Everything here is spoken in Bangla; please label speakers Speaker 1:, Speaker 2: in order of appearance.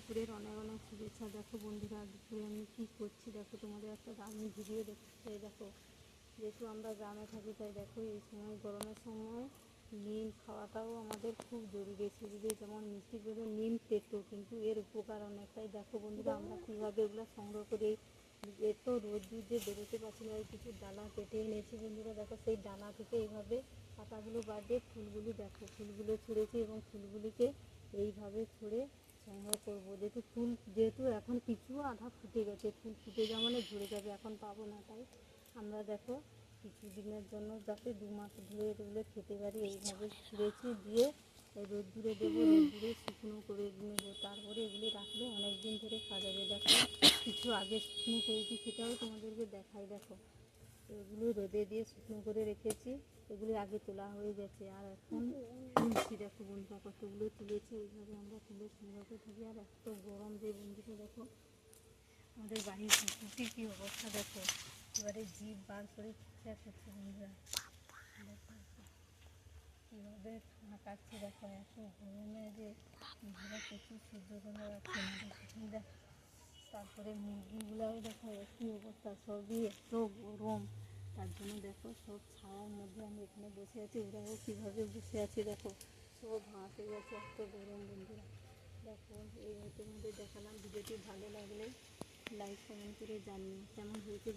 Speaker 1: দুপুরের অনেক অনেক শুভেচ্ছা। দেখো বন্ধুরা, দুপুরে আমি কী করছি দেখো, তোমাদের একটা আমি ভিডিও দেখতে চাই। দেখো, যেহেতু আমরা গ্রামে থাকি তাই দেখো এই সময় গরমের সময় নিম খাওয়াটাও আমাদের খুব জরুরি। শরীরে যেমন মিষ্টি করে নিম তেতো, কিন্তু এর উপকার অনেকটাই। দেখো বন্ধুরা, আমরা কীভাবে এগুলো সংগ্রহ করি। এত রোদ্দুর যে বেরোতে পারছি না, কিছু ডালা কেটে এনেছি বন্ধুরা। দেখো সেই ডালা থেকে এইভাবে পাতাগুলো বাদ দিয়ে ফুলগুলি, দেখো ফুলগুলো ছড়েছি এবং ফুলগুলিকে এইভাবে ছড়ে সংগ্রহ করবো। যেহেতু এখন কিছু আধা ফুটে গেছে, ফুল ফুটে যাওয়া মানে ঝরে যাবে, এখন পাবো না। তাই আমরা দেখো কিছু দিনের জন্য যাতে 2 মাস ধরে এগুলো খেতে পারি এইভাবে ছুঁড়েছি, দিয়ে রোদ্দুরে দেবো, রোদ্দুরে শুকনো করে নেবো। তারপরে এগুলি রাখলে অনেক দিন ধরে খাওয়া যাবে। দেখো কিছু আগে শুকনো করেছি, সেটাও তোমাদেরকে দেখাই। দেখো এগুলো রোদে দিয়ে শুকনো করে রেখেছি, এগুলি আগে তোলা হয়ে গেছে। আর এখন তুলছি, দেখো বন্ধুরা কতগুলো তুলেছি। এইভাবে আমরা তুলে সংগ্রহ করে থাকি। আর এত গরম যে বন্ধুরা, দেখো আমাদের বাড়ির কুকুরটির কী অবস্থা দেখো, এবারে জিভ বার করে চিৎকার করছে বন্ধুরা। দেখো কীভাবে কাটছে, দেখো এত গরমে যে ঘরে প্রচুর সহ্য করা যাচ্ছে না। দেখো তারপরে মুরগিগুলোও দেখো একই অবস্থা, সবই এত গরম। তার জন্য দেখো সব ছায়ার মধ্যে আমি এখানে বসে আছি, ওরাও কীভাবে বসে আছে দেখো, সব হাঁটে গেছে, এত গরম বন্ধুরা। দেখো এই তোমাদের দেখালাম। ভিডিওটি ভালো লাগলে লাইক কমেন্ট করে জানিও কেমন হয়েছে।